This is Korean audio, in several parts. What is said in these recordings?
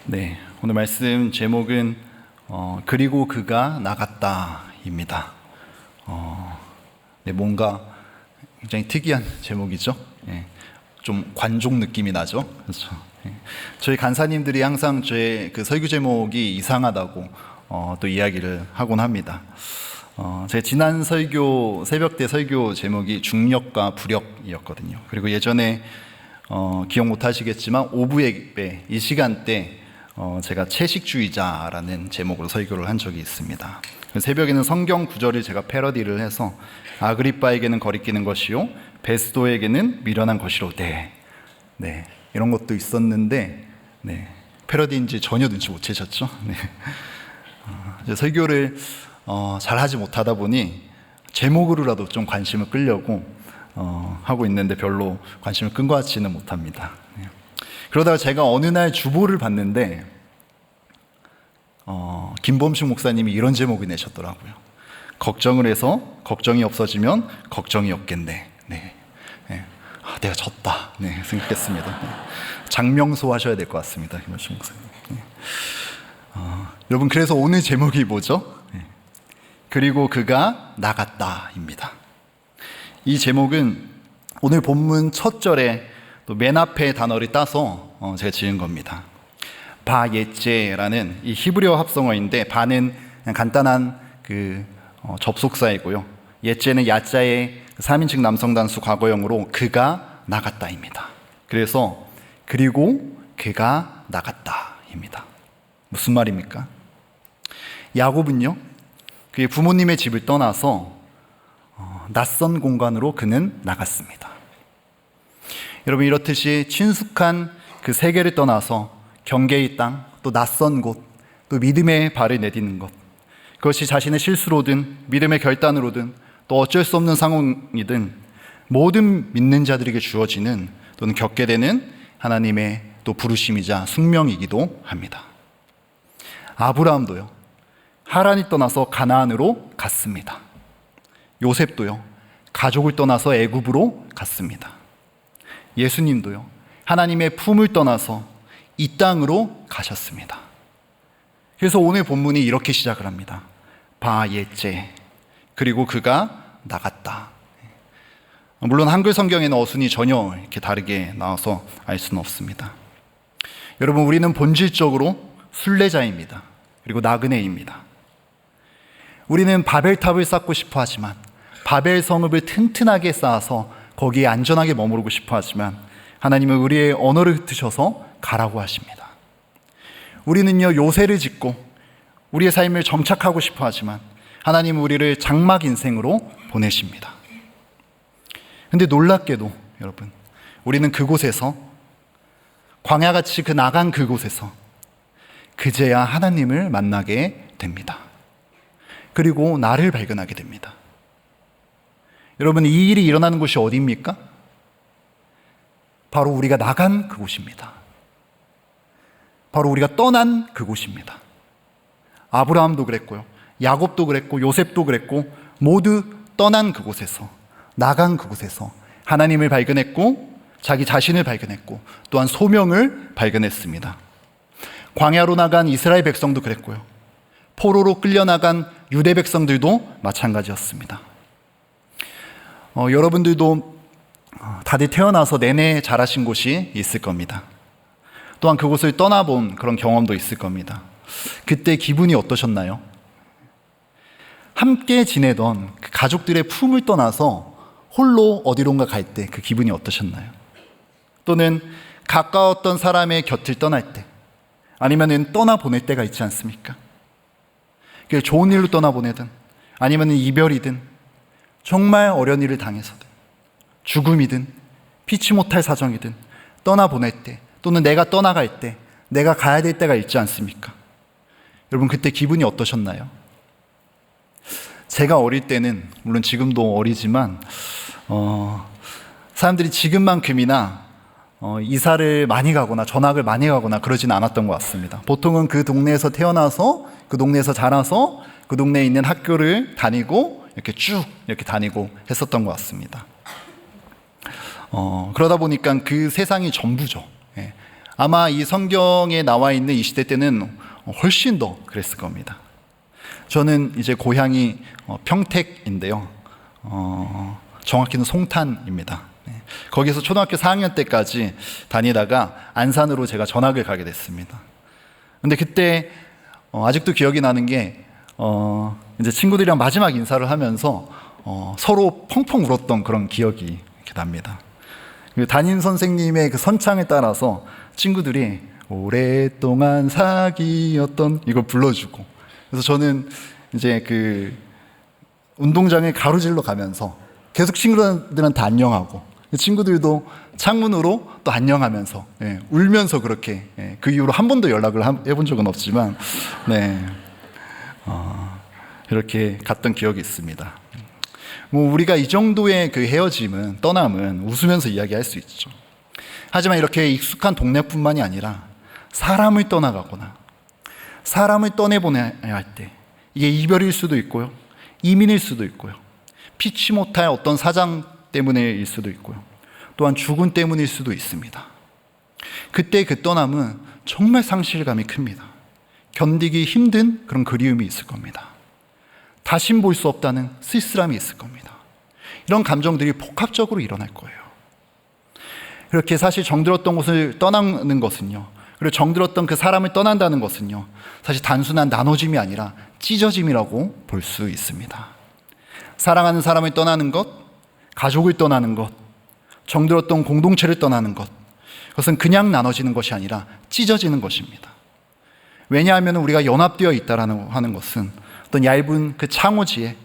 네, 오늘 말씀 제목은 그리고 그가 나갔다입니다. 네, 뭔가 굉장히 특이한 제목이죠. 네, 좀 관종 느낌이 나죠. 그렇죠. 네, 저희 간사님들이 항상 제 그 설교 제목이 이상하다고 또 이야기를 하곤 합니다. 제 지난 설교 새벽 때 설교 제목이 중력과 부력이었거든요. 그리고 예전에 기억 못 하시겠지만 오부 예배 이 시간대 제가 채식주의자라는 제목으로 설교를 한 적이 있습니다. 새벽에는 성경 구절을 제가 패러디를 해서 아그리빠에게는 거리끼는 것이요 베스도에게는 미련한 것이로되 이런 것도 있었는데 패러디인지 전혀 눈치 못 채셨죠? 설교를 잘 하지 못하다 보니 제목으로라도 좀 관심을 끌려고 하고 있는데 별로 관심을 끈 것 같지는 못합니다. 그러다가 제가 어느 날 주보를 봤는데 김범식 목사님이 이런 제목을 내셨더라고요. 걱정을 해서 걱정이 없어지면 걱정이 없겠네. 내가 졌다 생각했습니다. 장명소 하셔야 될 것 같습니다, 김범식 목사님. 여러분, 그래서 오늘 제목이 뭐죠? 그리고 그가 나갔다입니다. 이 제목은 오늘 본문 첫 절에 또 맨 앞에 단어를 따서 제가 지은 겁니다. 바예제라는 이 히브리어 합성어인데, 바는 그냥 간단한 접속사이고요. 예제는 야자의 3인칭 남성 단수 과거형으로 그가 나갔다입니다. 그래서 그리고 그가 나갔다입니다. 무슨 말입니까? 야곱은요, 그의 부모님의 집을 떠나서 낯선 공간으로 그는 나갔습니다. 여러분, 이렇듯이 친숙한 그 세계를 떠나서 경계의 땅, 또 낯선 곳, 또 믿음의 발을 내딛는 것, 그것이 자신의 실수로든 믿음의 결단으로든 또 어쩔 수 없는 상황이든 모든 믿는 자들에게 주어지는 또는 겪게 되는 하나님의 또 부르심이자 숙명이기도 합니다. 아브라함도요, 하란이 떠나서 가나안으로 갔습니다. 요셉도요, 가족을 떠나서 애굽으로 갔습니다. 예수님도요, 하나님의 품을 떠나서 이 땅으로 가셨습니다. 그래서 오늘 본문이 이렇게 시작을 합니다. 바예제, 그리고 그가 나갔다. 물론 한글 성경에는 어순이 전혀 이렇게 다르게 나와서 알 수는 없습니다. 여러분, 우리는 본질적으로 순례자입니다. 그리고 나그네입니다. 우리는 바벨탑을 쌓고 싶어 하지만, 바벨 성읍을 튼튼하게 쌓아서 거기에 안전하게 머무르고 싶어 하지만, 하나님은 우리의 언어를 흩으셔서 가라고 하십니다. 우리는요, 요새를 짓고 우리의 삶을 정착하고 싶어 하지만 하나님은 우리를 장막 인생으로 보내십니다. 근데 놀랍게도 여러분, 우리는 그곳에서, 광야같이 그 나간 그곳에서 그제야 하나님을 만나게 됩니다. 그리고 나를 발견하게 됩니다. 여러분, 이 일이 일어나는 곳이 어디입니까? 바로 우리가 나간 그곳입니다. 바로 우리가 떠난 그곳입니다. 아브라함도 그랬고요, 야곱도 그랬고, 요셉도 그랬고, 모두 떠난 그곳에서, 나간 그곳에서 하나님을 발견했고, 자기 자신을 발견했고, 또한 소명을 발견했습니다. 광야로 나간 이스라엘 백성도 그랬고요, 포로로 끌려나간 유대 백성들도 마찬가지였습니다. 여러분들도 다들 태어나서 내내 자라신 곳이 있을 겁니다. 또한 그곳을 떠나본 그런 경험도 있을 겁니다. 그때 기분이 어떠셨나요? 함께 지내던 그 가족들의 품을 떠나서 홀로 어디론가 갈 때 그 기분이 어떠셨나요? 또는 가까웠던 사람의 곁을 떠날 때, 아니면 떠나보낼 때가 있지 않습니까? 그게 좋은 일로 떠나보내든, 아니면 이별이든, 정말 어려운 일을 당해서든, 죽음이든, 피치 못할 사정이든 떠나보낼 때, 또는 내가 떠나갈 때, 내가 가야 될 때가 있지 않습니까? 여러분, 그때 기분이 어떠셨나요? 제가 어릴 때는, 물론 지금도 어리지만 사람들이 지금만큼이나 이사를 많이 가거나 전학을 많이 가거나 그러진 않았던 것 같습니다. 보통은 그 동네에서 태어나서, 그 동네에서 자라서 그 동네에 있는 학교를 다니고 이렇게 쭉 이렇게 다니고 했었던 것 같습니다. 그러다 보니까 그 세상이 전부죠. 아마 이 성경에 나와 있는 이 시대 때는 훨씬 더 그랬을 겁니다. 저는 이제 고향이 평택인데요. 정확히는 송탄입니다. 거기서 초등학교 4학년 때까지 다니다가 안산으로 제가 전학을 가게 됐습니다. 근데 그때 아직도 기억이 나는 게 이제 친구들이랑 마지막 인사를 하면서 서로 펑펑 울었던 그런 기억이 이렇게 납니다. 담임 선생님의 그 선창에 따라서 친구들이 오랫동안 사귀었던 이걸 불러주고, 그래서 저는 이제 그 운동장에 가로질러 가면서 계속 친구들한테 안녕하고, 친구들도 창문으로 또 안녕하면서 울면서 그렇게 그 이후로 한 번도 연락을 해본 적은 없지만 이렇게 갔던 기억이 있습니다. 뭐 우리가 이 정도의 그 헤어짐은, 떠남은 웃으면서 이야기할 수 있죠. 하지만 이렇게 익숙한 동네뿐만이 아니라 사람을 떠나가거나 사람을 떠내보내야 할 때, 이게 이별일 수도 있고요, 이민일 수도 있고요, 피치 못할 어떤 사장 때문일 수도 있고요, 또한 죽음 때문일 수도 있습니다. 그때 그 떠남은 정말 상실감이 큽니다. 견디기 힘든 그런 그리움이 있을 겁니다. 다신 볼 수 없다는 쓸쓸함이 있을 겁니다. 이런 감정들이 복합적으로 일어날 거예요. 그렇게 사실 정들었던 곳을 떠나는 것은요, 그리고 정들었던 그 사람을 떠난다는 것은요, 사실 단순한 나눠짐이 아니라 찢어짐이라고 볼 수 있습니다. 사랑하는 사람을 떠나는 것, 가족을 떠나는 것, 정들었던 공동체를 떠나는 것, 그것은 그냥 나눠지는 것이 아니라 찢어지는 것입니다. 왜냐하면 우리가 연합되어 있다라는 하는 것은 어떤 얇은 그 창호지에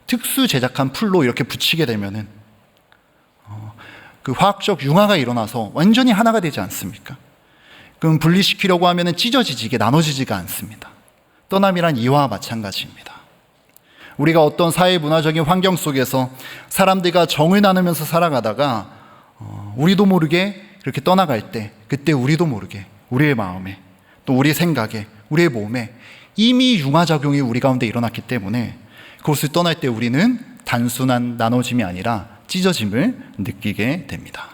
특수 제작한 풀로 이렇게 붙이게 되면은 그 화학적 융화가 일어나서 완전히 하나가 되지 않습니까? 그럼 분리시키려고 하면은 찢어지지, 이게 나눠지지가 않습니다. 떠남이란 이와 마찬가지입니다. 우리가 어떤 사회 문화적인 환경 속에서 사람들과 정을 나누면서 살아가다가 우리도 모르게 그렇게 떠나갈 때, 그때 우리도 모르게 우리의 마음에, 또 우리의 생각에, 우리의 몸에 이미 융화작용이 우리 가운데 일어났기 때문에 그곳을 떠날 때 우리는 단순한 나눠짐이 아니라 찢어짐을 느끼게 됩니다.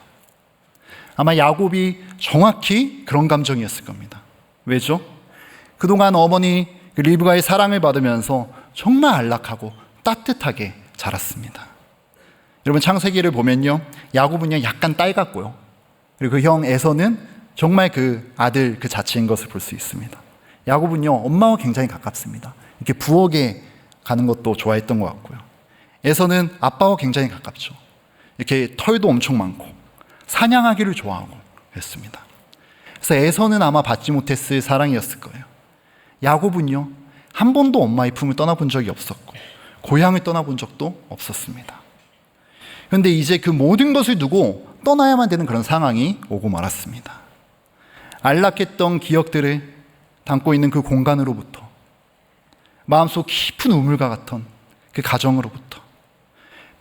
아마 야곱이 정확히 그런 감정이었을 겁니다. 왜죠? 그동안 어머니 리브가의 사랑을 받으면서 정말 안락하고 따뜻하게 자랐습니다. 여러분, 창세기를 보면요, 야곱은요 약간 딸 같고요, 그리고 그 형 에서는 정말 그 아들 그 자체인 것을 볼 수 있습니다. 야곱은요 엄마와 굉장히 가깝습니다. 이렇게 부엌에 가는 것도 좋아했던 것 같고요, 에서는 아빠와 굉장히 가깝죠. 이렇게 털도 엄청 많고 사냥하기를 좋아하고 그랬습니다. 그래서 에서는 아마 받지 못했을 사랑이었을 거예요. 야곱은요 한 번도 엄마의 품을 떠나본 적이 없었고 고향을 떠나본 적도 없었습니다. 그런데 이제 그 모든 것을 두고 떠나야만 되는 그런 상황이 오고 말았습니다. 안락했던 기억들을 담고 있는 그 공간으로부터, 마음속 깊은 우물과 같은 그 가정으로부터,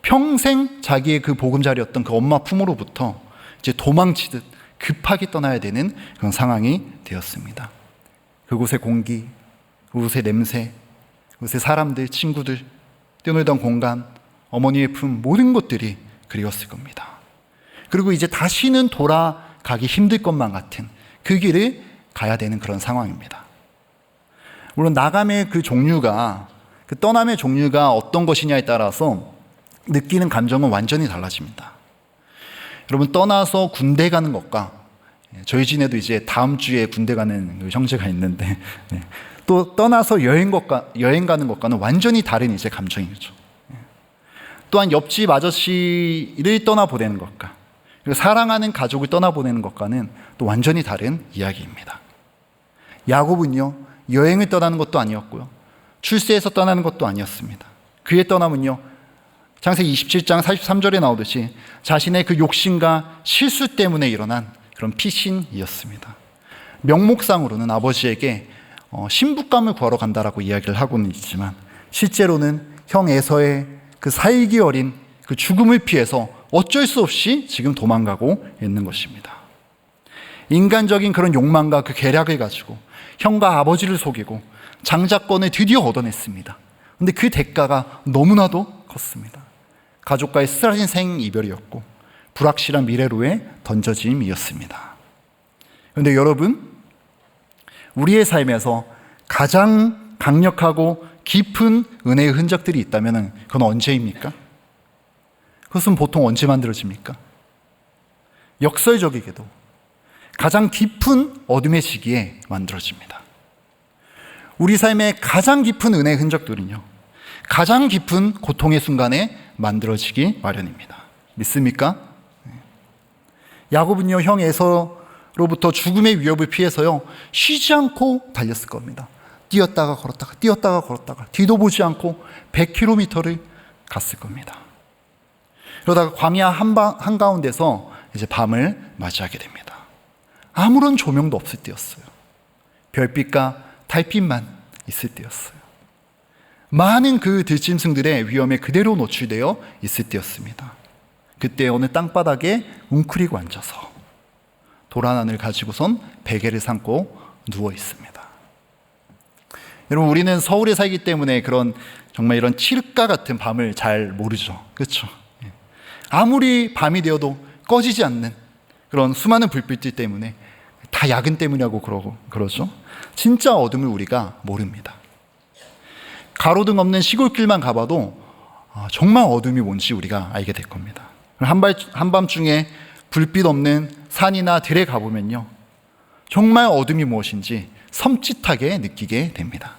평생 자기의 그 보금자리였던 그 엄마 품으로부터 이제 도망치듯 급하게 떠나야 되는 그런 상황이 되었습니다. 그곳의 공기, 그곳의 냄새, 그곳의 사람들, 친구들, 뛰어놀던 공간, 어머니의 품, 모든 것들이 그리웠을 겁니다. 그리고 이제 다시는 돌아가기 힘들 것만 같은 그 길을 가야 되는 그런 상황입니다. 물론 나감의 그 종류가, 그 떠남의 종류가 어떤 것이냐에 따라서 느끼는 감정은 완전히 달라집니다. 여러분, 떠나서 군대 가는 것과, 저희 집에도 이제 다음 주에 군대 가는 그 형제가 있는데, 또 떠나서 여행 가는 것과는 완전히 다른 이제 감정이죠. 또한 옆집 아저씨를 떠나보내는 것과, 그리고 사랑하는 가족을 떠나보내는 것과는 또 완전히 다른 이야기입니다. 야곱은요 여행을 떠나는 것도 아니었고요, 출세해서 떠나는 것도 아니었습니다. 그의 떠남은요 창세기 27장 43절에 나오듯이 자신의 그 욕심과 실수 때문에 일어난 그런 피신이었습니다. 명목상으로는 아버지에게 신부감을 구하러 간다라고 이야기를 하고는 있지만, 실제로는 형 에서의 그 살기 어린 그 죽음을 피해서 어쩔 수 없이 지금 도망가고 있는 것입니다. 인간적인 그런 욕망과 그 계략을 가지고 형과 아버지를 속이고 장자권을 드디어 얻어냈습니다. 그런데 그 대가가 너무나도 컸습니다. 가족과의 쓰라린 생이별이었고 불확실한 미래로의 던져짐이었습니다. 그런데 여러분, 우리의 삶에서 가장 강력하고 깊은 은혜의 흔적들이 있다면 그건 언제입니까? 그것은 보통 언제 만들어집니까? 역설적이게도 가장 깊은 어둠의 시기에 만들어집니다. 우리 삶의 가장 깊은 은혜의 흔적들은요, 가장 깊은 고통의 순간에 만들어지기 마련입니다. 믿습니까? 야곱은요, 형 에서로부터 죽음의 위협을 피해서요, 쉬지 않고 달렸을 겁니다. 뛰었다가 걸었다가 뒤도 보지 않고 100km를 갔을 겁니다. 그러다가 광야 한가운데서 이제 밤을 맞이하게 됩니다. 아무런 조명도 없을 때였어요. 별빛과 달빛만 있을 때였어요. 많은 그 들짐승들의 위험에 그대로 노출되어 있을 때였습니다. 그때 어느 땅바닥에 웅크리고 앉아서 도란안을 가지고선 베개를 삼고 누워 있습니다. 여러분, 우리는 서울에 살기 때문에 그런 정말 이런 칠흑과 같은 밤을 잘 모르죠. 그렇죠? 아무리 밤이 되어도 꺼지지 않는 그런 수많은 불빛들 때문에 다 야근 때문이라고 그러죠. 진짜 어둠을 우리가 모릅니다. 가로등 없는 시골길만 가봐도 정말 어둠이 뭔지 우리가 알게 될 겁니다. 한밤중에 불빛 없는 산이나 들에 가보면요, 정말 어둠이 무엇인지 섬찟하게 느끼게 됩니다.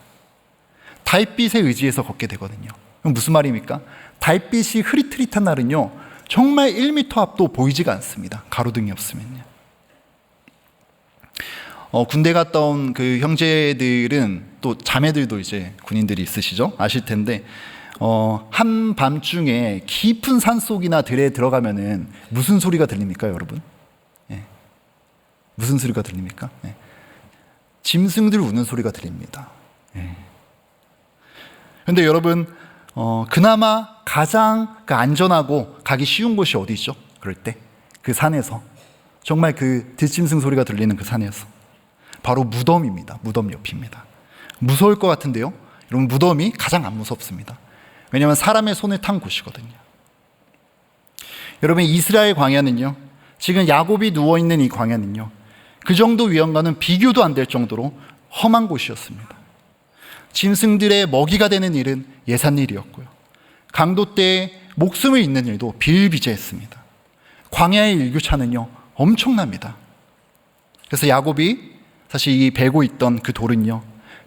달빛에 의지해서 걷게 되거든요. 그럼 무슨 말입니까? 달빛이 흐릿흐릿한 날은요, 정말 1m 앞도 보이지가 않습니다. 가로등이 없으면요. 군대 갔다 온 그 형제들은, 또 자매들도 이제 군인들이 있으시죠? 아실 텐데, 한밤중에 깊은 산속이나 들에 들어가면은 무슨 소리가 들립니까, 여러분? 예. 무슨 소리가 들립니까? 예. 짐승들 우는 소리가 들립니다. 예. 그런데 여러분, 그나마 가장 안전하고 가기 쉬운 곳이 어디죠? 그럴 때 그 산에서, 정말 그 들짐승 소리가 들리는 그 산에서, 바로 무덤입니다. 무덤 옆입니다. 무서울 것 같은데요, 여러분, 무덤이 가장 안 무섭습니다. 왜냐하면 사람의 손을 탄 곳이거든요. 여러분, 이스라엘 광야는요, 지금 야곱이 누워있는 이 광야는요, 그 정도 위험과는 비교도 안 될 정도로 험한 곳이었습니다. 짐승들의 먹이가 되는 일은 예산 일이었고요, 강도 때에 목숨을 잇는 일도 비일비재했습니다. 광야의 일교차는요, 엄청납니다. 그래서 야곱이 사실 이 베고 있던 그 돌은요,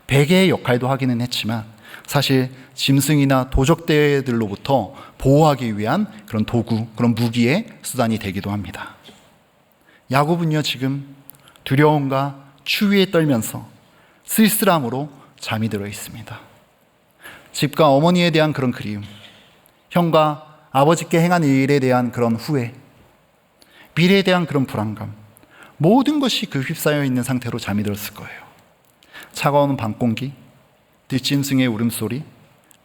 베개의 역할도 하기는 했지만 사실 짐승이나 도적대들로부터 보호하기 위한 그런 도구, 그런 무기의 수단이 되기도 합니다. 야곱은요, 지금 두려움과 추위에 떨면서 쓸쓸함으로 잠이 들어 있습니다. 집과 어머니에 대한 그런 그리움, 형과 아버지께 행한 일에 대한 그런 후회, 미래에 대한 그런 불안감, 모든 것이 그 휩싸여 있는 상태로 잠이 들었을 거예요. 차가운 밤공기, 들짐승의 울음소리,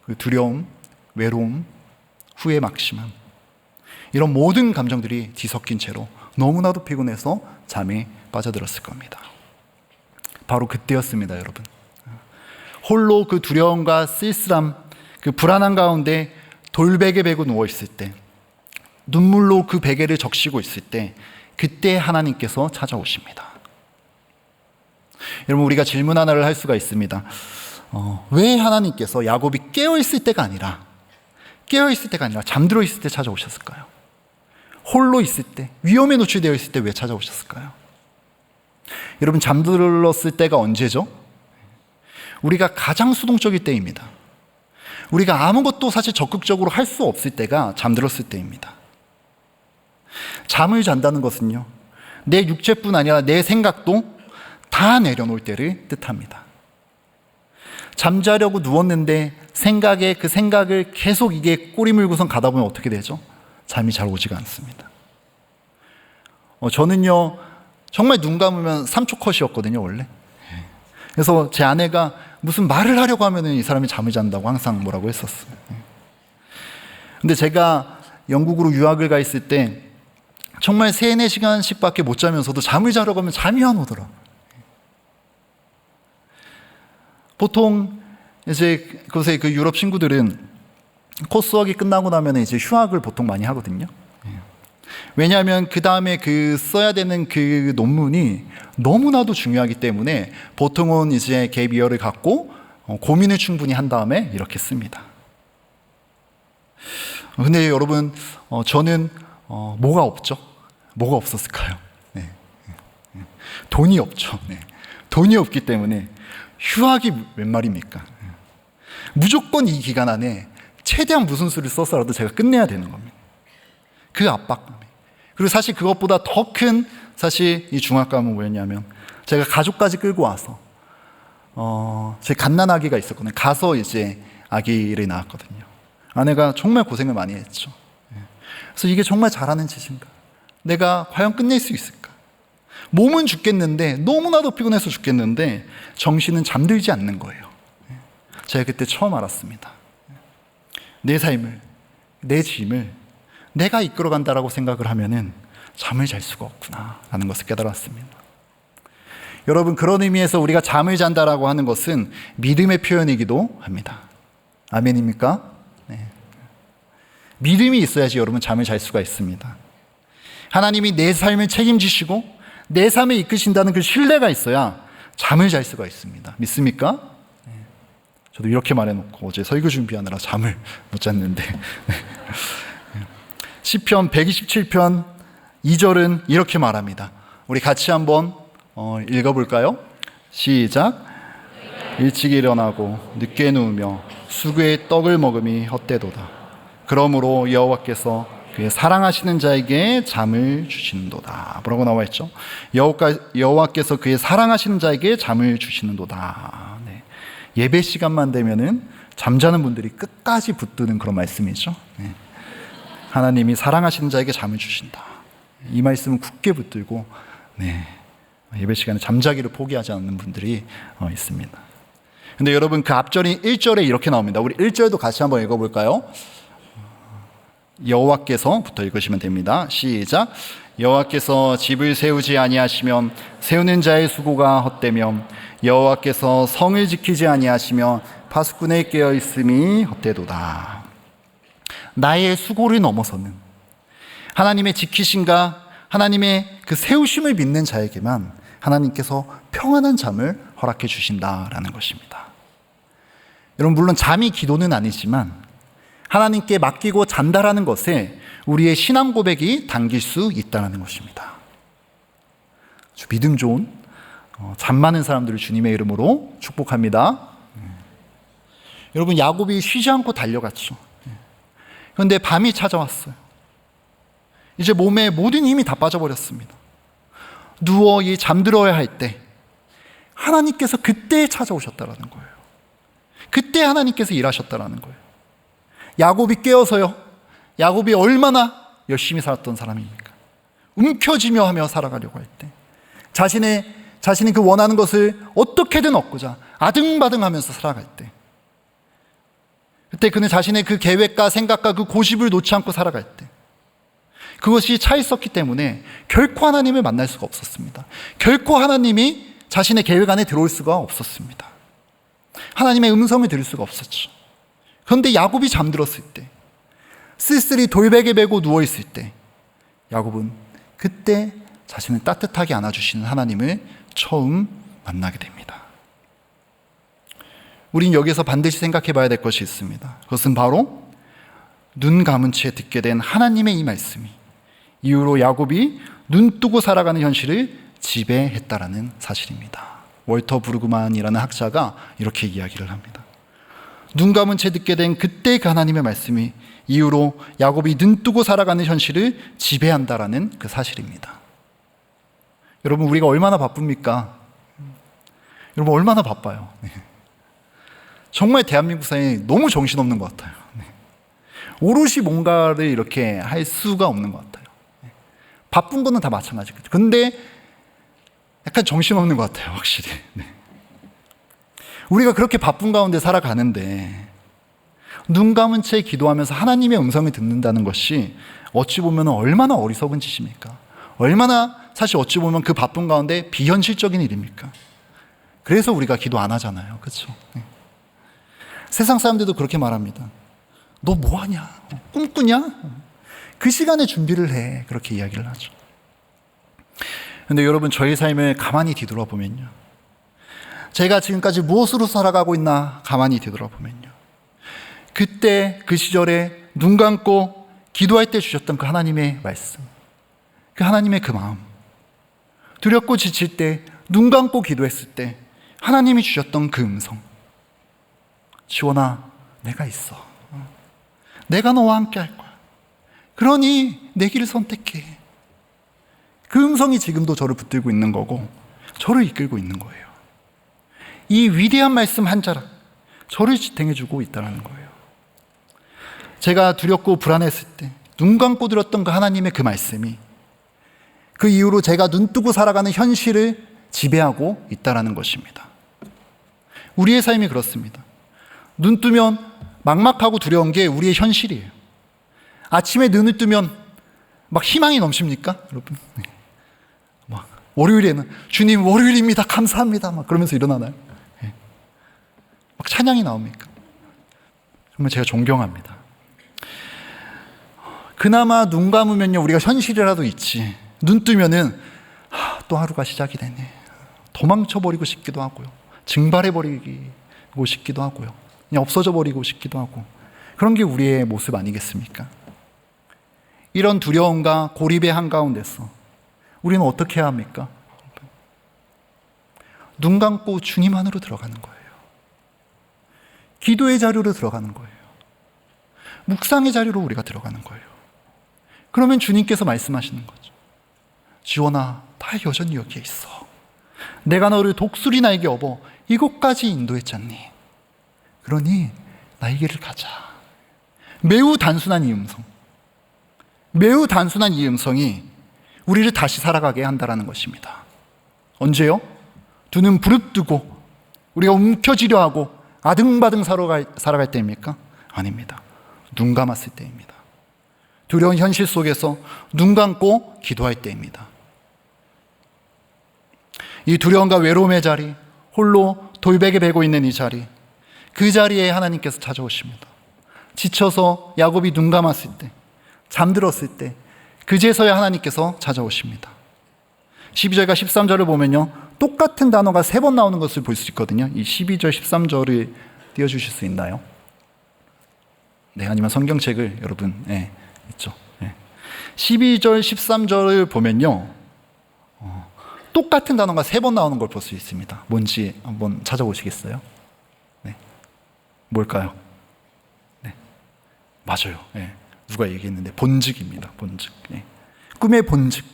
그 두려움, 외로움, 후회 막심함, 이런 모든 감정들이 뒤섞인 채로 너무나도 피곤해서 잠에 빠져들었을 겁니다. 바로 그때였습니다, 여러분. 홀로 그 두려움과 쓸쓸함, 그 불안한 가운데 돌베개 베고 누워있을 때, 눈물로 그 베개를 적시고 있을 때, 그때 하나님께서 찾아오십니다. 여러분, 우리가 질문 하나를 할 수가 있습니다. 왜 하나님께서 야곱이 깨어있을 때가 아니라 잠들어 있을 때 찾아오셨을까요? 홀로 있을 때, 위험에 노출되어 있을 때 왜 찾아오셨을까요? 여러분, 잠들었을 때가 언제죠? 우리가 가장 수동적일 때입니다. 우리가 아무것도 사실 적극적으로 할 수 없을 때가 잠들었을 때입니다. 잠을 잔다는 것은요, 내 육체뿐 아니라 내 생각도 다 내려놓을 때를 뜻합니다. 잠자려고 누웠는데 그 생각을 계속 이게 꼬리 물고선 가다 보면 어떻게 되죠? 잠이 잘 오지가 않습니다. 저는요, 정말 눈 감으면 3초 컷이었거든요, 원래. 그래서 제 아내가 무슨 말을 하려고 하면 이 사람이 잠을 잔다고 항상 뭐라고 했었어요. 근데 제가 영국으로 유학을 가 있을 때 정말 3-4시간씩 밖에 못 자면서도 잠을 자려고 하면 잠이 안 오더라고요. 보통 이제 그곳에 그 유럽 친구들은 코스웍이 끝나고 나면 이제 휴학을 보통 많이 하거든요. 왜냐하면 그 다음에 그 써야 되는 그 논문이 너무나도 중요하기 때문에 보통은 이제 갭 이어를 갖고 고민을 충분히 한 다음에 이렇게 씁니다. 근데 여러분, 저는 뭐가 없죠? 뭐가 없었을까요? 네. 돈이 없죠. 네. 돈이 없기 때문에 휴학이 웬 말입니까? 무조건 이 기간 안에 최대한 무슨 수를 써서라도 제가 끝내야 되는 겁니다. 그 압박감이. 그리고 사실 그것보다 더 큰 사실 이 중압감은 뭐였냐면 제가 가족까지 끌고 와서 제 갓난아기가 있었거든요. 가서 이제 아기를 낳았거든요. 아내가 정말 고생을 많이 했죠. 그래서 이게 정말 잘하는 짓인가? 내가 과연 끝낼 수 있을까? 몸은 죽겠는데 너무나도 피곤해서 죽겠는데 정신은 잠들지 않는 거예요. 제가 그때 처음 알았습니다. 내 삶을, 내 짐을 내가 이끌어간다라고 생각을 하면은 잠을 잘 수가 없구나 라는 것을 깨달았습니다. 여러분, 그런 의미에서 우리가 잠을 잔다라고 하는 것은 믿음의 표현이기도 합니다. 아멘입니까? 네. 믿음이 있어야지 여러분 잠을 잘 수가 있습니다. 하나님이 내 삶을 책임지시고 내 삶을 이끄신다는 그 신뢰가 있어야 잠을 잘 수가 있습니다. 믿습니까? 네. 저도 이렇게 말해놓고 어제 설교 준비하느라 잠을 못 잤는데 시편 127편 2절은 이렇게 말합니다. 우리 같이 한번 읽어볼까요? 시작. 일찍 일어나고 늦게 누우며 수구의 떡을 먹음이 헛되도다. 그러므로 여호와께서 그의 사랑하시는 자에게 잠을 주시는도다. 뭐라고 나와 있죠? 여호와께서 그의 사랑하시는 자에게 잠을 주시는도다. 네. 예배 시간만 되면은 잠자는 분들이 끝까지 붙드는 그런 말씀이죠. 네. 하나님이 사랑하시는 자에게 잠을 주신다. 이 말씀은 굳게 붙들고 네. 예배 시간에 잠자기를 포기하지 않는 분들이 있습니다. 근데 여러분, 그 앞절인 1절에 이렇게 나옵니다. 우리 1절도 같이 한번 읽어볼까요? 여호와께서부터 읽으시면 됩니다. 시작. 여호와께서 집을 세우지 아니하시면 세우는 자의 수고가 헛되며 여호와께서 성을 지키지 아니하시며 파수꾼에 깨어 있음이 헛되도다. 나의 수고를 넘어서는 하나님의 지키심과 하나님의 그 세우심을 믿는 자에게만 하나님께서 평안한 잠을 허락해 주신다라는 것입니다. 여러분, 물론 잠이 기도는 아니지만 하나님께 맡기고 잔다라는 것에 우리의 신앙 고백이 담길 수 있다는 것입니다. 아주 믿음 좋은 잠 많은 사람들을 주님의 이름으로 축복합니다. 여러분, 야곱이 쉬지 않고 달려갔죠. 그런데 밤이 찾아왔어요. 이제 몸에 모든 힘이 다 빠져버렸습니다. 누워 잠들어야 할 때 하나님께서 그때 찾아오셨다라는 거예요. 그때 하나님께서 일하셨다라는 거예요. 야곱이 깨어서요. 야곱이 얼마나 열심히 살았던 사람입니까? 움켜쥐며 하며 살아가려고 할 때 자신이 그 원하는 것을 어떻게든 얻고자 아등바등하면서 살아갈 때 그때 그는 자신의 그 계획과 생각과 그 고집을 놓지 않고 살아갈 때 그것이 차 있었기 때문에 결코 하나님을 만날 수가 없었습니다. 결코 하나님이 자신의 계획 안에 들어올 수가 없었습니다. 하나님의 음성을 들을 수가 없었죠. 그런데 야곱이 잠들었을 때, 쓸쓸히 돌베개 베고 누워있을 때 야곱은 그때 자신을 따뜻하게 안아주시는 하나님을 처음 만나게 됩니다. 우린 여기서 반드시 생각해 봐야 될 것이 있습니다. 그것은 바로 눈 감은 채 듣게 된 하나님의 이 말씀이 이후로 야곱이 눈 뜨고 살아가는 현실을 지배했다라는 사실입니다. 월터 브루그만이라는 학자가 이렇게 이야기를 합니다. 눈 감은 채 듣게 된 그때 그 하나님의 말씀이 이후로 야곱이 눈 뜨고 살아가는 현실을 지배한다라는 그 사실입니다. 여러분, 우리가 얼마나 바쁩니까? 여러분, 얼마나 바빠요. 네. 정말 대한민국 사회에 너무 정신없는 것 같아요. 네. 오롯이 뭔가를 이렇게 할 수가 없는 것 같아요. 네. 바쁜 거는 다 마찬가지겠죠. 근데 약간 정신없는 것 같아요, 확실히. 네. 우리가 그렇게 바쁜 가운데 살아가는데 눈 감은 채 기도하면서 하나님의 음성을 듣는다는 것이 어찌 보면 얼마나 어리석은 짓입니까? 얼마나 사실 어찌 보면 그 바쁜 가운데 비현실적인 일입니까? 그래서 우리가 기도 안 하잖아요. 그렇죠? 네. 세상 사람들도 그렇게 말합니다. 너 뭐하냐? 꿈꾸냐? 그 시간에 준비를 해. 그렇게 이야기를 하죠. 근데 여러분, 저희 삶을 가만히 뒤돌아보면요, 제가 지금까지 무엇으로 살아가고 있나 가만히 뒤돌아보면요, 그때 그 시절에 눈 감고 기도할 때 주셨던 그 하나님의 말씀, 그 하나님의 그 마음, 두렵고 지칠 때 눈 감고 기도했을 때 하나님이 주셨던 그 음성, 지원아, 내가 있어. 내가 너와 함께 할 거야. 그러니 내 길을 선택해. 그 음성이 지금도 저를 붙들고 있는 거고 저를 이끌고 있는 거예요. 이 위대한 말씀 한 자락, 저를 지탱해주고 있다는 거예요. 제가 두렵고 불안했을 때 눈 감고 들었던 그 하나님의 그 말씀이 그 이후로 제가 눈 뜨고 살아가는 현실을 지배하고 있다는 것입니다. 우리의 삶이 그렇습니다. 눈 뜨면 막막하고 두려운 게 우리의 현실이에요. 아침에 눈을 뜨면 막 희망이 넘칩니까? 여러분, 막 월요일에는 주님 월요일입니다, 감사합니다, 막 그러면서 일어나나요? 막 찬양이 나옵니까? 정말 제가 존경합니다. 그나마 눈 감으면요, 우리가 현실이라도 있지, 눈 뜨면은 또 하루가 시작이 되네, 도망쳐버리고 싶기도 하고요, 증발해버리고 싶기도 하고요, 그냥 없어져 버리고 싶기도 하고, 그런 게 우리의 모습 아니겠습니까? 이런 두려움과 고립의 한가운데서 우리는 어떻게 해야 합니까? 눈 감고 주님 안으로 들어가는 거예요. 기도의 자리로 들어가는 거예요. 묵상의 자리로 우리가 들어가는 거예요. 그러면 주님께서 말씀하시는 거죠. 지원아, 다 여전히 여기에 있어. 내가 너를 독수리 날개 업어 이곳까지 인도했잖니. 그러니 나의 길을 가자. 매우 단순한 이 음성, 매우 단순한 이 음성이 우리를 다시 살아가게 한다는 것입니다. 언제요? 두 눈 부릅뜨고 우리가 움켜쥐려 하고 아등바등 살아갈 때입니까? 아닙니다. 눈 감았을 때입니다. 두려운 현실 속에서 눈 감고 기도할 때입니다. 이 두려움과 외로움의 자리, 홀로 돌베개 베고 있는 이 자리, 그 자리에 하나님께서 찾아오십니다. 지쳐서 야곱이 눈 감았을 때, 잠들었을 때, 그제서야 하나님께서 찾아오십니다. 12절과 13절을 보면요, 똑같은 단어가 3번 나오는 것을 볼 수 있거든요. 이 12절, 13절을 띄워주실 수 있나요? 네, 아니면 성경책을 여러분, 있죠. 12절, 13절을 보면요, 똑같은 단어가 3번 나오는 걸 볼 수 있습니다. 뭔지 한번 찾아보시겠어요? 네. 뭘까요? 네. 맞아요. 누가 얘기했는데, 본즉입니다. 본즉. 꿈의 본즉.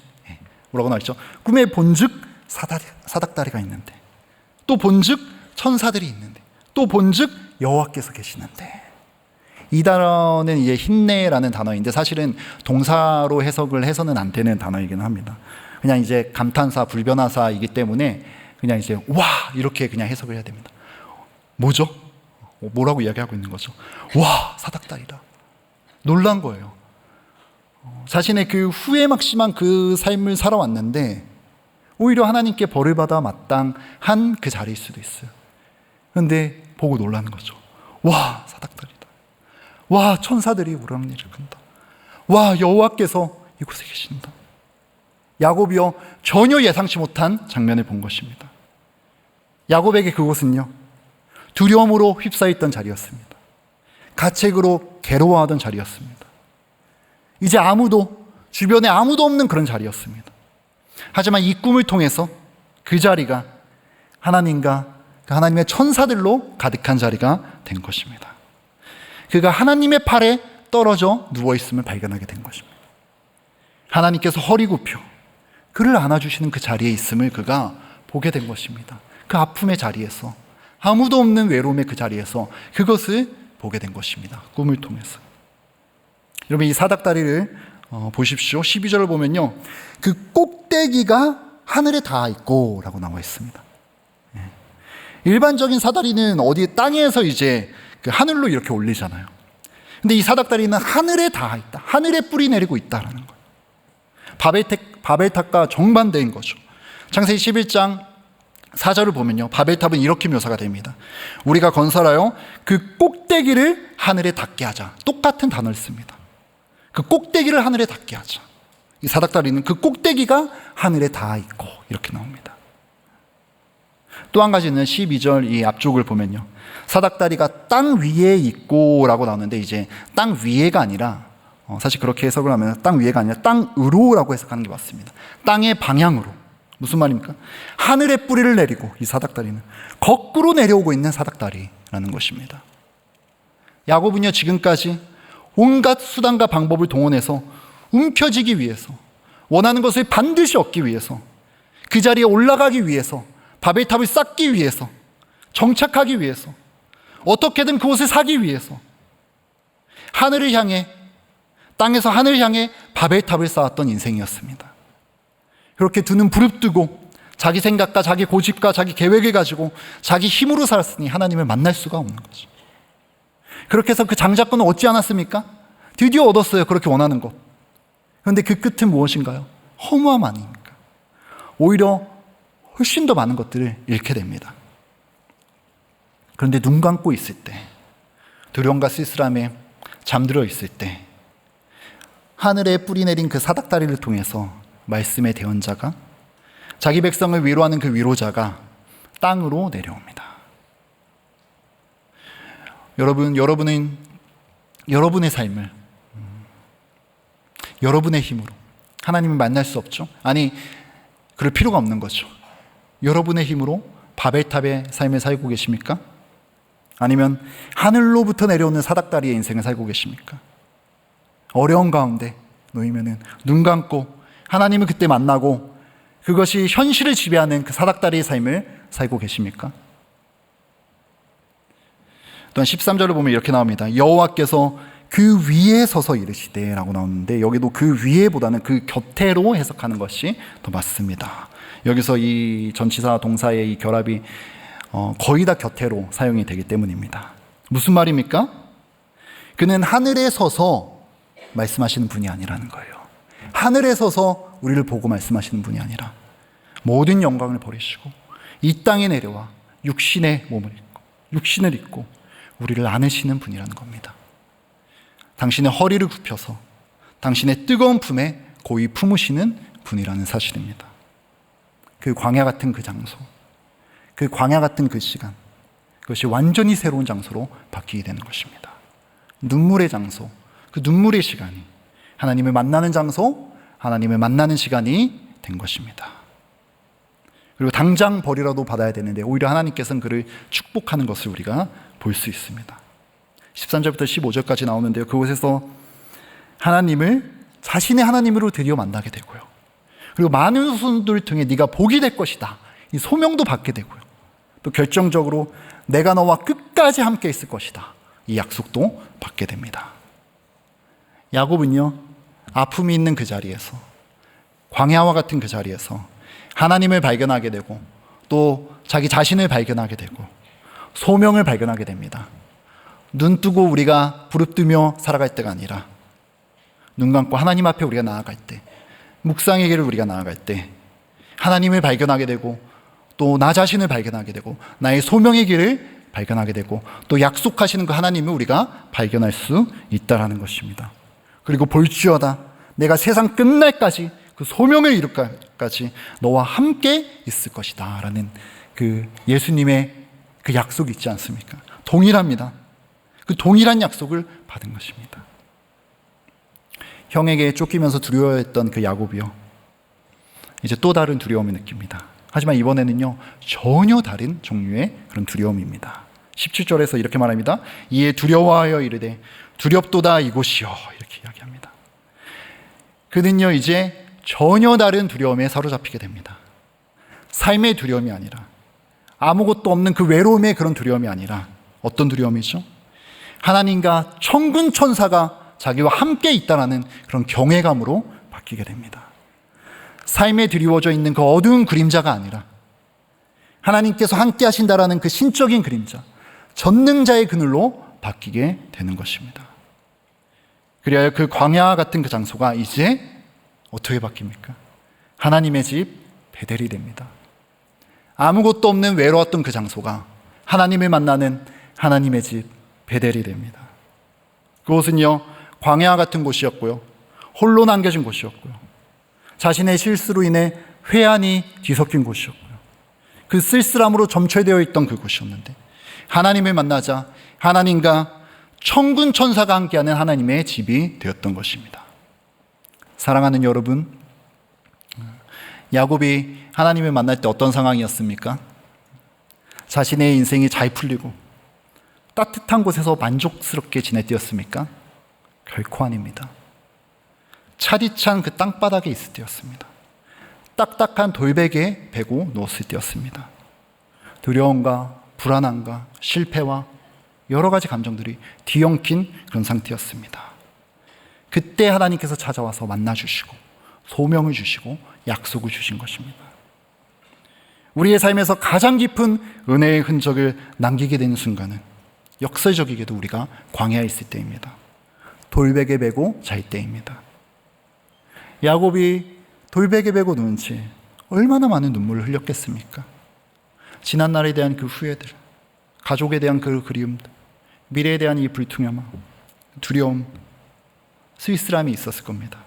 뭐라고 나와있죠? 꿈의 본즉 사닥다리가 있는데, 또 본즉 천사들이 있는데, 또 본즉 여호와께서 계시는데. 이 단어는 이제 힘내라는 단어인데 사실은 동사로 해석을 해서는 안 되는 단어이긴 합니다. 그냥 이제 감탄사, 불변화사이기 때문에 그냥 이제 와 이렇게 그냥 해석을 해야 됩니다. 뭐죠? 뭐라고 이야기하고 있는 거죠? 와, 사닥다리다. 놀란 거예요. 자신의 그 후회 막심한 그 삶을 살아왔는데 오히려 하나님께 벌을 받아 마땅한 그 자리일 수도 있어요. 그런데 보고 놀라는 거죠. 와, 사닥다리다. 와, 천사들이 우렁이를 큰다. 와, 여호와께서 이곳에 계신다. 야곱이요, 전혀 예상치 못한 장면을 본 것입니다. 야곱에게 그곳은요, 두려움으로 휩싸였던 자리였습니다. 가책으로 괴로워하던 자리였습니다. 이제 주변에 아무도 없는 그런 자리였습니다. 하지만 이 꿈을 통해서 그 자리가 하나님과 그 하나님의 천사들로 가득한 자리가 된 것입니다. 그가 하나님의 팔에 떨어져 누워있음을 발견하게 된 것입니다. 하나님께서 허리 굽혀 그를 안아주시는 그 자리에 있음을 그가 보게 된 것입니다. 그 아픔의 자리에서, 아무도 없는 외로움의 그 자리에서 그것을 보게 된 것입니다. 꿈을 통해서. 여러분, 이 사닥다리를 보십시오. 12절을 보면요, 그 꼭대기가 하늘에 닿아 있고 라고 나와 있습니다. 일반적인 사다리는 어디에 땅에서 이제 그 하늘로 이렇게 올리잖아요. 근데 이 사닥다리는 하늘에 닿아 있다, 하늘에 뿌리 내리고 있다라는 거예요. 바벨탑과 정반대인 거죠. 창세기 11장 4절을 보면요, 바벨탑은 이렇게 묘사가 됩니다. 우리가 건설하여 그 꼭대기를 하늘에 닿게 하자. 똑같은 단어를 씁니다. 그 꼭대기를 하늘에 닿게 하자. 이 사닥다리는 그 꼭대기가 하늘에 닿아 있고 이렇게 나옵니다. 또 한 가지는 12절 이 앞쪽을 보면요, 사닥다리가 땅 위에 있고 라고 나오는데, 이제 땅 위에가 아니라 사실 그렇게 해석을 하면 땅 위에가 아니라 땅으로 라고 해석하는 게 맞습니다. 땅의 방향으로. 무슨 말입니까? 하늘의 뿌리를 내리고 이 사닥다리는 거꾸로 내려오고 있는 사닥다리라는 것입니다. 야곱은요, 지금까지 온갖 수단과 방법을 동원해서 움켜쥐기 위해서, 원하는 것을 반드시 얻기 위해서, 그 자리에 올라가기 위해서, 바벨탑을 쌓기 위해서, 정착하기 위해서, 어떻게든 그곳을 사기 위해서 하늘을 향해, 땅에서 하늘을 향해 바벨탑을 쌓았던 인생이었습니다. 그렇게 두 눈 부릅뜨고 자기 생각과 자기 고집과 자기 계획을 가지고 자기 힘으로 살았으니 하나님을 만날 수가 없는 거죠. 그렇게 해서 그 장자권을 얻지 않았습니까? 드디어 얻었어요, 그렇게 원하는 것. 그런데 그 끝은 무엇인가요? 허무함 아닙니까? 오히려 훨씬 더 많은 것들을 잃게 됩니다. 그런데 눈 감고 있을 때, 두려움과 쓸쓸함에 잠들어 있을 때, 하늘에 뿌리 내린 그 사닥다리를 통해서 말씀의 대언자가, 자기 백성을 위로하는 그 위로자가 땅으로 내려옵니다. 여러분은 여러분의 삶을 여러분의 힘으로 하나님을 만날 수 없죠? 아니, 그럴 필요가 없는 거죠. 여러분의 힘으로 바벨탑의 삶을 살고 계십니까? 아니면 하늘로부터 내려오는 사닥다리의 인생을 살고 계십니까? 어려운 가운데 놓이면은 눈 감고 하나님을 그때 만나고 그것이 현실을 지배하는 그 사닥다리의 삶을 살고 계십니까? 또한 13절을 보면 이렇게 나옵니다. 여호와께서 그 위에 서서 이르시되 라고 나오는데, 여기도 그 위에보다는 그 곁에로 해석하는 것이 더 맞습니다. 여기서 이 전치사 동사의 이 결합이 거의 다 곁에로 사용이 되기 때문입니다. 무슨 말입니까? 그는 하늘에 서서 말씀하시는 분이 아니라는 거예요. 하늘에 서서 우리를 보고 말씀하시는 분이 아니라 모든 영광을 버리시고 이 땅에 내려와 육신의 몸을 입고 육신을 입고 우리를 안으시는 분이라는 겁니다. 당신의 허리를 굽혀서 당신의 뜨거운 품에 고이 품으시는 분이라는 사실입니다. 그 광야 같은 그 장소, 그 광야 같은 그 시간, 그것이 완전히 새로운 장소로 바뀌게 되는 것입니다. 눈물의 장소, 그 눈물의 시간이 하나님을 만나는 장소, 하나님을 만나는 시간이 된 것입니다. 그리고 당장 벌이라도 받아야 되는데 오히려 하나님께서는 그를 축복하는 것을 우리가 볼 수 있습니다. 13절부터 15절까지 나오는데요, 그곳에서 하나님을 자신의 하나님으로 드디어 만나게 되고요, 그리고 많은 후손들을 통해 네가 복이 될 것이다, 이 소명도 받게 되고요, 또 결정적으로 내가 너와 끝까지 함께 있을 것이다, 이 약속도 받게 됩니다. 야곱은요, 아픔이 있는 그 자리에서, 광야와 같은 그 자리에서 하나님을 발견하게 되고 또 자기 자신을 발견하게 되고 소명을 발견하게 됩니다. 눈 뜨고 우리가 부릅뜨며 살아갈 때가 아니라 눈 감고 하나님 앞에 우리가 나아갈 때, 묵상의 길을 우리가 나아갈 때 하나님을 발견하게 되고 또 나 자신을 발견하게 되고 나의 소명의 길을 발견하게 되고 또 약속하시는 그 하나님을 우리가 발견할 수 있다는 것입니다. 그리고 볼지어다 내가 세상 끝날까지 그 소명을 이룰까지 너와 함께 있을 것이다 라는 그 예수님의 그 약속이 있지 않습니까? 동일합니다. 그 동일한 약속을 받은 것입니다. 형에게 쫓기면서 두려워했던 그 야곱이요, 이제 또 다른 두려움을 느낍니다. 하지만 이번에는요, 전혀 다른 종류의 그런 두려움입니다. 17절에서 이렇게 말합니다. 이에 두려워하여 이르되 두렵도다 이곳이요, 이렇게 이야기합니다. 그는요, 이제 전혀 다른 두려움에 사로잡히게 됩니다. 삶의 두려움이 아니라, 아무것도 없는 그 외로움의 그런 두려움이 아니라 어떤 두려움이죠? 하나님과 천군 천사가 자기와 함께 있다는 그런 경외감으로 바뀌게 됩니다. 삶에 드리워져 있는 그 어두운 그림자가 아니라 하나님께서 함께 하신다라는 그 신적인 그림자, 전능자의 그늘로 바뀌게 되는 것입니다. 그리하여 그 광야 같은 그 장소가 이제 어떻게 바뀝니까? 하나님의 집 베델이 됩니다. 아무것도 없는 외로웠던 그 장소가 하나님을 만나는 하나님의 집 베델이 됩니다. 그곳은요, 광야 같은 곳이었고요, 홀로 남겨진 곳이었고요. 자신의 실수로 인해 회한이 뒤섞인 곳이었고요. 그 쓸쓸함으로 점철되어 있던 그곳이었는데 하나님을 만나자 하나님과 천군 천사가 함께하는 하나님의 집이 되었던 것입니다. 사랑하는 여러분, 야곱이 하나님을 만날 때 어떤 상황이었습니까? 자신의 인생이 잘 풀리고 따뜻한 곳에서 만족스럽게 지냈때였습니까? 결코 아닙니다. 차디찬 그 땅바닥에 있을 때였습니다. 딱딱한 돌베개에 베고 누웠을 때였습니다. 두려움과 불안함과 실패와 여러 가지 감정들이 뒤엉킨 그런 상태였습니다. 그때 하나님께서 찾아와서 만나주시고 소명을 주시고 약속을 주신 것입니다. 우리의 삶에서 가장 깊은 은혜의 흔적을 남기게 되는 순간은 역설적이게도 우리가 광야에 있을 때입니다. 돌베개 베고 잘 때입니다. 야곱이 돌베개 베고 누운 채 얼마나 많은 눈물을 흘렸겠습니까? 지난날에 대한 그 후회들, 가족에 대한 그 그리움들, 미래에 대한 이 불투명함, 두려움, 쓸쓸함이 있었을 겁니다.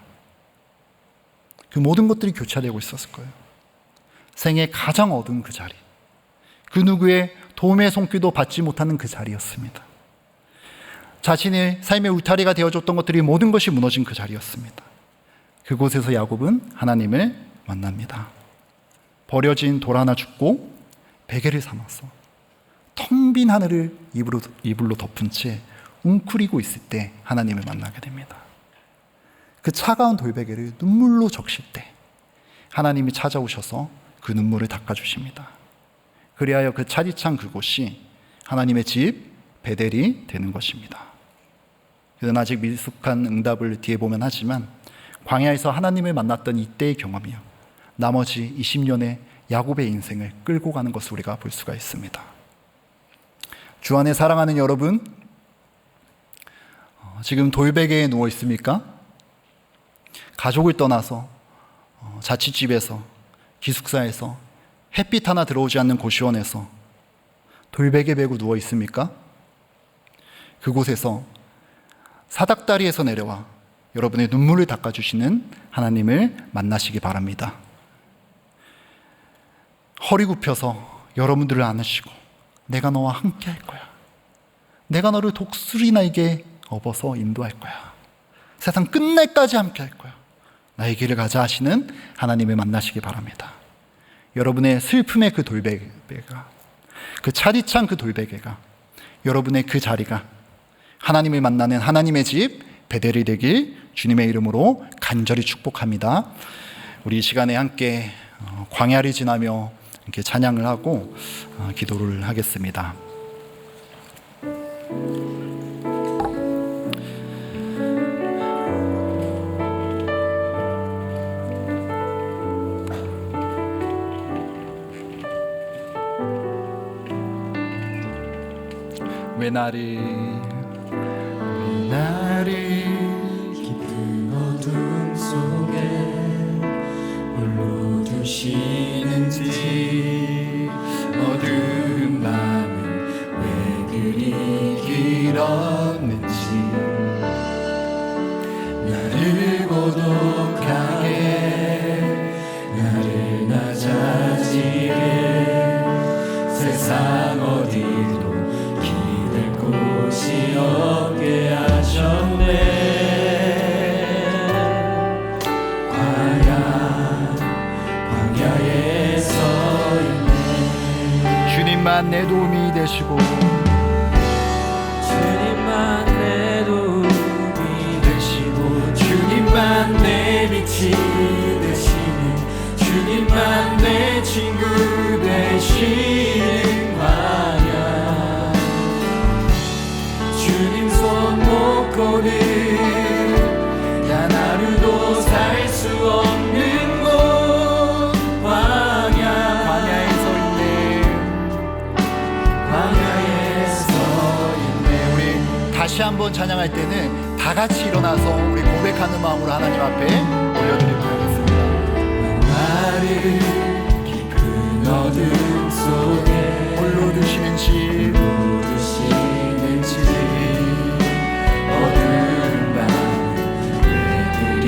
그 모든 것들이 교차되고 있었을 거예요. 생애 가장 어두운 그 자리, 그 누구의 도움의 손길도 받지 못하는 그 자리였습니다. 자신의 삶의 울타리가 되어줬던 것들이 모든 것이 무너진 그 자리였습니다. 그곳에서 야곱은 하나님을 만납니다. 버려진 돌 하나 줍고 베개를 삼아서 텅 빈 하늘을 이불로 덮은 채 웅크리고 있을 때 하나님을 만나게 됩니다. 그 차가운 돌베개를 눈물로 적실 때 하나님이 찾아오셔서 그 눈물을 닦아주십니다. 그리하여 그 차디찬 그곳이 하나님의 집 베델이 되는 것입니다. 그는 아직 미숙한 응답을 뒤에 보면 하지만 광야에서 하나님을 만났던 이때의 경험이요, 나머지 20년의 야곱의 인생을 끌고 가는 것을 우리가 볼 수가 있습니다. 주 안에 사랑하는 여러분, 지금 돌베개에 누워 있습니까? 가족을 떠나서 자취집에서, 기숙사에서, 햇빛 하나 들어오지 않는 고시원에서 돌베개 베고 누워 있습니까? 그곳에서 사닥다리에서 내려와 여러분의 눈물을 닦아주시는 하나님을 만나시기 바랍니다. 허리 굽혀서 여러분들을 안으시고 내가 너와 함께 할 거야. 내가 너를 독수리 날개에 업어서 인도할 거야. 세상 끝날까지 함께 할 거야. 나의 길을 가자 하시는 하나님을 만나시기 바랍니다. 여러분의 슬픔의 그 돌베개가, 그 차디찬 그 돌베개가, 여러분의 그 자리가 하나님을 만나는 하나님의 집 베델이 되길 주님의 이름으로 간절히 축복합니다. 우리 이 시간에 함께 광야를 지나며 이렇게 찬양을 하고 기도를 하겠습니다. 왜 나를 깊은 어둠 속에 홀로 두시는지, 어두운 밤은 왜 그리 길었는지, 나를 고독하게, 나를 낮아지게, 세상 어디도 기댈 곳이 없게 하셨네. 광야에 서 있네. 주님만 내 도움이 되시고, 주님만 내 도움이 되시고, 주님만 내 빛이 되시는, 주님만 내 친구 되시는 광야. 주님 손 놓고는 단 하루도 살 수 없는 곳, 광야에 서 있네. 광야에 서 있네. 우리 다시 한번 찬양할 때는 다 같이 일어나서 우리 고백하는 마음으로 하나님 앞에 올려드리도록 하겠습니다. 나를 깊은 어둠 속에 홀로 두시는지, 어두운 밤 왜 그리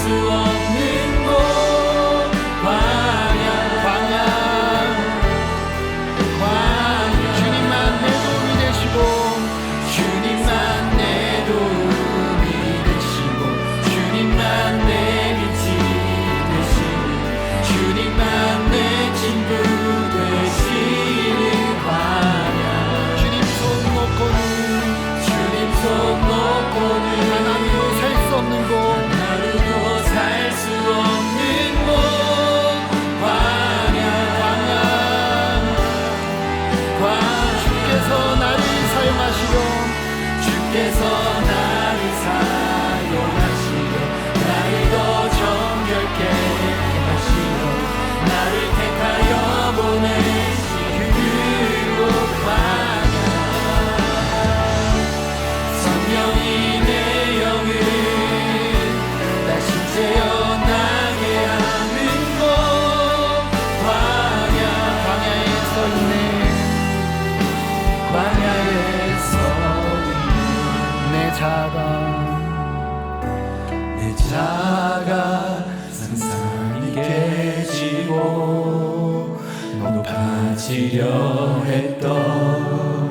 수 없는 곳 주님만 내 도움이 되시고 주님만 내 도움이 되시고 주님만 내 빛이 되시고 주님만 내 친구 되시는 광야 주님 손 놓고는 주님 손 놓고는 하나님으로 살 수 없는 곳 하루도 살 수 없는 곳 주께서 나를 사용하시려 주께서 나를 사용하시려 나를 더 정결케 하시려 나를 택하여 보내신 그곳 광야 성령이 내 영을 다시 재어나게 하는 곳 광야에 서 있네 광야에 서 내 자가 상상이 깨지고 높아지려 했던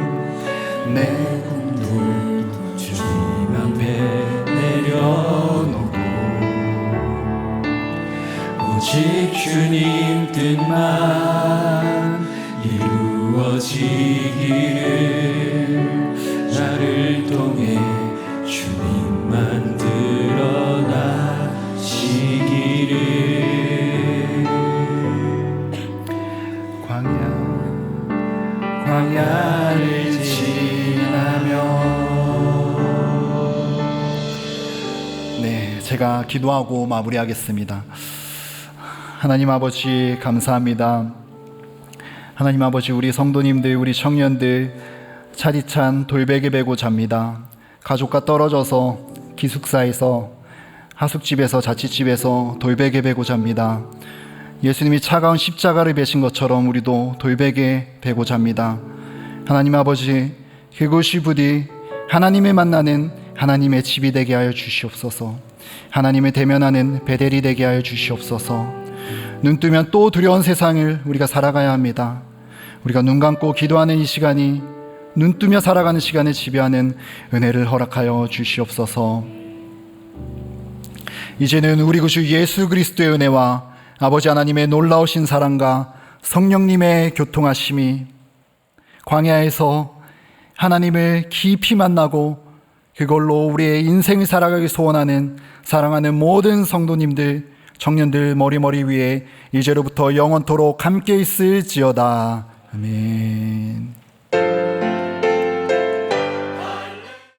내 꿈도 주님 앞에 내려놓고 오직 주님 뜻만 이루어지기를 나를 통해 주님만 드러나시기를 광야를 지나며 네, 제가 기도하고 마무리하겠습니다. 하나님 아버지 감사합니다. 하나님 아버지 우리 성도님들 우리 청년들 차디찬 돌베개 베고 잡니다. 가족과 떨어져서 기숙사에서 하숙집에서 자취집에서 돌베개 베고 잡니다. 예수님이 차가운 십자가를 베신 것처럼 우리도 돌베개 베고 잡니다. 하나님 아버지 그곳이 부디 하나님을 만나는 하나님의 집이 되게 하여 주시옵소서. 하나님을 대면하는 베델이 되게 하여 주시옵소서. 눈 뜨면 또 두려운 세상을 우리가 살아가야 합니다. 우리가 눈 감고 기도하는 이 시간이 눈 뜨며 살아가는 시간을 지배하는 은혜를 허락하여 주시옵소서. 이제는 우리 구주 예수 그리스도의 은혜와 아버지 하나님의 놀라우신 사랑과 성령님의 교통하심이 광야에서 하나님을 깊이 만나고 그걸로 우리의 인생을 살아가기 소원하는 사랑하는 모든 성도님들 청년들 머리 위에 이제로부터 영원토록 함께 있을지어다. 아멘.